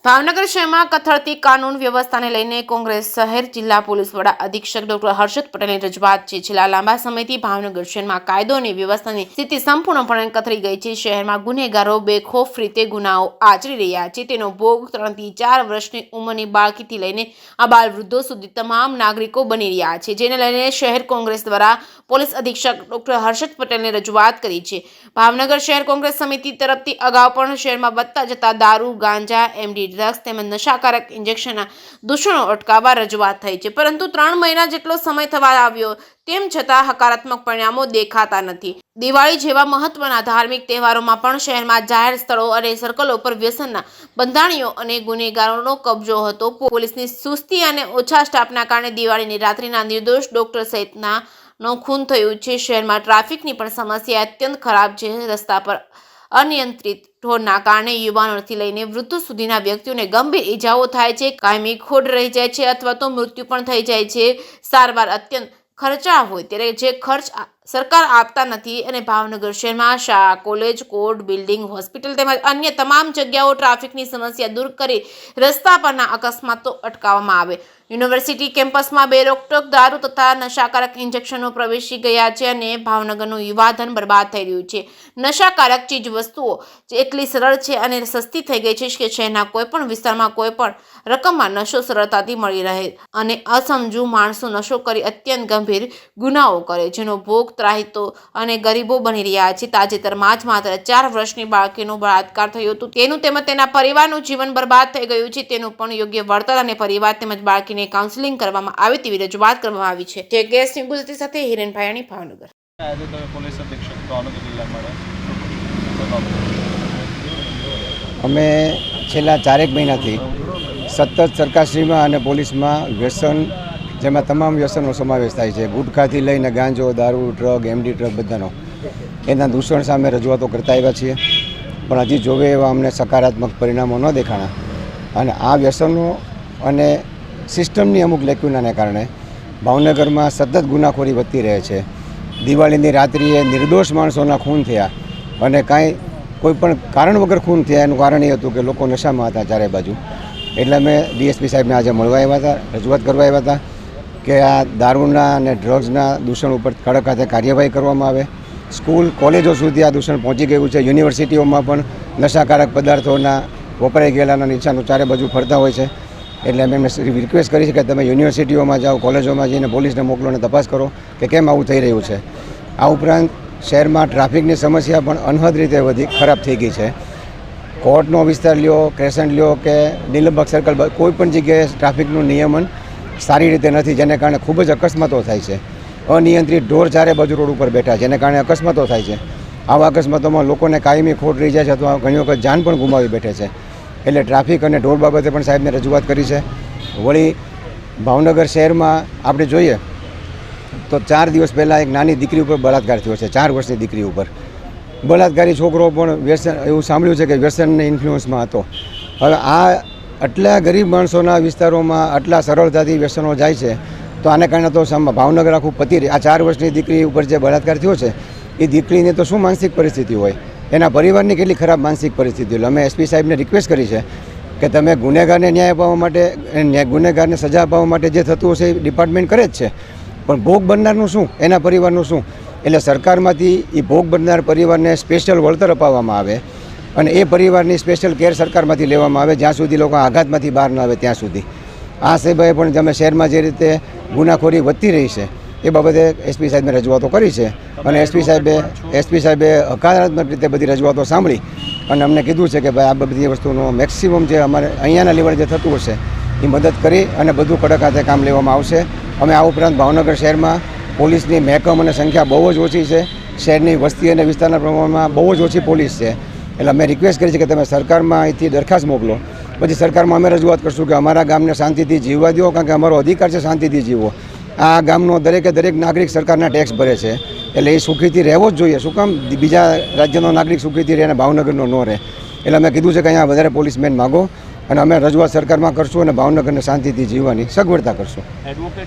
ભાવનગર શહેરમાં કથળતી કાનૂન વ્યવસ્થાને લઈને કોંગ્રેસ શહેર જિલ્લા પોલીસ વડા અધિક્ષક ડોક્ટર હર્ષદ પટેલની રજૂઆત છે. છેલ્લા લાંબા સમયથી ભાવનગર શહેરમાં કાયદો અને વ્યવસ્થાની સ્થિતિ સંપૂર્ણપણે કથળી ગઈ છે. શહેરમાં ગુનેગારો બેખોફ રીતે ગુનાઓ આચરી રહ્યા છે. તેનો ભોગ 3 થી 4 વર્ષની ઉંમરની બાળકીથી લઈને આબાલ વૃદ્ધો સુધી તમામ નાગરિકો બની રહ્યા છે, જેને લઈને શહેર કોંગ્રેસ દ્વારા પોલીસ અધિક્ષક ડોક્ટર હર્ષદ પટેલને રજૂઆત કરી છે. ભાવનગર શહેર કોંગ્રેસ સમિતિ તરફથી અગાઉ પણ શહેરમાં વધતા જતા દારૂ, ગાંજા, એમડી ડ્રગ્સ તેમજ નશાકારક ઇન્જેક્શનના દૂષણો અટકાવવા રજૂઆત થઈ છે, પરંતુ 3 મહિના જેટલો સમય થવા આવ્યો તેમ છતાં હકારાત્મક પરિણામો દેખાતા નથી. દિવાળી જેવા મહત્વના ધાર્મિક તહેવારોમાં પણ શહેરમાં જાહેર સ્થળો અને સર્કલો પર વ્યસનના બંધાણીઓ અને ગુનેગારોનો કબજો હતો. પોલીસની સુસ્તી અને ઓછા સ્ટાફના કારણે દિવાળીની રાત્રિના નિર્દોષ ડોક્ટર સહિતના ખૂન થયું છે. શહેરમાં ટ્રાફિકની પણ સમસ્યા અત્યંત ખરાબ છે. રસ્તા પર અનિયંત્રિત ઢોરના કારણે યુવાનોથી લઈને વૃદ્ધો સુધીના વ્યક્તિઓને ગંભીર ઈજાઓ થાય છે, કાયમી ખોટ રહી જાય છે અથવા તો મૃત્યુ પણ થઈ જાય છે. સારવાર અત્યંત ખર્ચાળ હોય ત્યારે જે ખર્ચ સરકાર આપતા નથી અને ભાવનગર શહેરમાં શાળા, કોલેજ, કોર્ટ, બિલ્ડિંગ, હોસ્પિટલ તેમજ અન્ય તમામ જગ્યાઓ ટ્રાફિકની સમસ્યા દૂર કરી રસ્તા પરના અકસ્માતો અટકાવવામાં આવે. યુનિવર્સિટી કેમ્પસમાં બેરોકટોક દારૂ તથા નશાકારક ઇન્જેક્શનો પ્રવેશી ગયા છે અને ભાવનગરનું યુવાધન બરબાદ થઈ રહ્યું છે. નશાકારક ચીજ વસ્તુઓ એટલી સરળ છે અને સસ્તી થઈ ગઈ છે કે શહેરના કોઈપણ વિસ્તારમાં કોઈપણ રકમમાં નશો સરળતાથી મળી રહે અને અસમજુ માણસો નશો કરી અત્યંત ગંભીર ગુનાઓ કરે, જેનો ભોગ ત્રાહિતો અને ગરીબો બની રહ્યા છે. તાજેતરમાં જ માત્ર 4 વર્ષની બાળકીનો બળાત્કાર થયો હતો. તેનું તેમજ તેના પરિવારનું જીવન બરબાદ થઈ ગયું છે. તેનું પણ યોગ્ય વળતર અને પરિવાર તેમજ બાળકીને કાઉન્સેલિંગ કરવામાં આવે તેવી રજૂઆત કરવામાં આવી છે. જે ગેસ ન્યૂઝ ગુજરાતી સાથે હિરેન ભાયાણી, ભાવનગર. આજે તમે પોલીસ અધિક્ષક ભાવનગર જિલ્લામાં અમે છેલ્લા 4 મહિનાથી સતત સરકારશ્રીમાં અને પોલીસમાં વ્યસન, જેમાં તમામ વ્યસનનો સમાવેશ થાય છે, ગુટખાથી લઈને ગાંજો, દારૂ, ડ્રગ, એમડી ડ્રગ બધાનો, એના દૂષણ સામે રજૂઆતો કરતા આવ્યા છીએ, પણ હજી જોવે એવા અમને સકારાત્મક પરિણામો ન દેખાણા. અને આ વ્યસનો અને સિસ્ટમની અમુક લેક્યુનાને કારણે ભાવનગરમાં સતત ગુનાખોરી વધતી રહે છે. દિવાળીની રાત્રિએ નિર્દોષ માણસોના ખૂન થયા અને કાંઈ કોઈ પણ કારણ વગર ખૂન થયા. એનું કારણ એ હતું કે લોકો નશામાં હતા ચારે બાજુ. એટલે અમે ડીએસપી સાહેબને આજે મળવા આવ્યા હતા, રજૂઆત કરવા આવ્યા હતા કે આ દારૂના અને ડ્રગ્સના દૂષણ ઉપર કડક હાથે કાર્યવાહી કરવામાં આવે. સ્કૂલ, કોલેજો સુધી આ દૂષણ પહોંચી ગયું છે. યુનિવર્સિટીઓમાં પણ નશાકારક પદાર્થોના વપરાઈ ગયેલાના નિશાનો ચારે બાજુ ફરતા હોય છે. એટલે અમે એમને રિક્વેસ્ટ કરી છે કે તમે યુનિવર્સિટીઓમાં જાઓ, કોલેજોમાં જઈને પોલીસને મોકલો અને તપાસ કરો કે કેમ આવું થઈ રહ્યું છે. આ ઉપરાંત શહેરમાં ટ્રાફિકની સમસ્યા પણ અનહદ રીતે વધી ખરાબ થઈ ગઈ છે. કોર્ટનો વિસ્તાર લ્યો, ક્રેસન્ટ લ્યો કે નીલમબાગ સર્કલ, કોઈ પણ જગ્યાએ ટ્રાફિકનું નિયમન સારી રીતે નથી, જેને કારણે ખૂબ જ અકસ્માતો થાય છે. અનિયંત્રિત ઢોર ચારે બાજુ રોડ ઉપર બેઠા, જેને કારણે અકસ્માતો થાય છે. આવા અકસ્માતોમાં લોકોને કાયમી ખોટ રહી જાય છે અથવા ઘણી વખત જાન પણ ગુમાવી બેઠે છે. એટલે ટ્રાફિક અને ઢોર બાબતે પણ સાહેબને રજૂઆત કરી છે. વળી ભાવનગર શહેરમાં આપણે જોઈએ તો 4 દિવસ પહેલાં એક નાની દીકરી ઉપર બળાત્કાર થયો છે. 4 વર્ષની દીકરી ઉપર બળાત્કારી છોકરો પણ વ્યસન, એવું સાંભળ્યું છે કે વ્યસનના ઇન્ફ્લુઅન્સમાં હતો. હવે આ આટલા ગરીબ માણસોના વિસ્તારોમાં આટલા સરળતાથી વ્યસનો જાય છે, તો આને કારણે તો ભાવનગર આખું પતી રહે. આ 4 વર્ષની દીકરી ઉપર જે બળાત્કાર થયો છે એ દીકરીને તો શું માનસિક પરિસ્થિતિ હોય, એના પરિવારની કેટલી ખરાબ માનસિક પરિસ્થિતિ હોય. અમે એસપી સાહેબને રિક્વેસ્ટ કરી છે કે તમે ગુનેગારને ન્યાય અપાવવા માટે, ગુનેગારને સજા અપાવવા માટે જે થતું હશે એ ડિપાર્ટમેન્ટ કરે જ છે, પણ ભોગ બનનારનું શું, એના પરિવારનું શું? એટલે સરકારમાંથી એ ભોગ બનનાર પરિવારને સ્પેશિયલ વળતર અપાવવામાં આવે અને એ પરિવારની સ્પેશિયલ કેર સરકારમાંથી લેવામાં આવે, જ્યાં સુધી લોકો આઘાતમાંથી બહાર ન આવે ત્યાં સુધી. આ સાહેબે પણ તમે શહેરમાં જે રીતે ગુનાખોરી વધતી રહી છે એ બાબતે એસપી સાહેબને રજૂઆતો કરી છે અને એસપી સાહેબે હકારાત્મક રીતે બધી રજૂઆતો સાંભળી અને અમને કીધું છે કે ભાઈ આ બધી વસ્તુનો મેક્સિમમ જે અમારે અહીંયાના લેવલે જે થતું હશે એ મદદ કરી અને બધું કડક હાથે કામ લેવામાં આવશે. અમે આ ઉપરાંત ભાવનગર શહેરમાં પોલીસની મહેકમ અને સંખ્યા બહુ જ ઓછી છે. શહેરની વસ્તી અને વિસ્તારના પ્રમાણમાં બહુ જ ઓછી પોલીસ છે. એટલે અમે રિક્વેસ્ટ કરી છે કે તમે સરકારમાં અહીંથી દરખાસ્ત મોકલો, પછી સરકારમાં અમે રજૂઆત કરશું કે અમારા ગામને શાંતિથી જીવવા દો, કારણ કે અમારો અધિકાર છે શાંતિથી જીવવો. આ ગામનો દરેકે દરેક નાગરિક સરકારના ટેક્સ ભરે છે, એટલે એ સુખીથી રહેવો જ જોઈએ. શું કામ બીજા રાજ્યનો નાગરિક સુખીથી રહે અને ભાવનગરનો ન રહે? એટલે અમે કીધું છે કે અહીંયા વધારે પોલીસમેન માગો અને અમે રજૂઆત સરકારમાં કરશું અને ભાવનગરને શાંતિથી જીવવાની સગવડતા કરશું.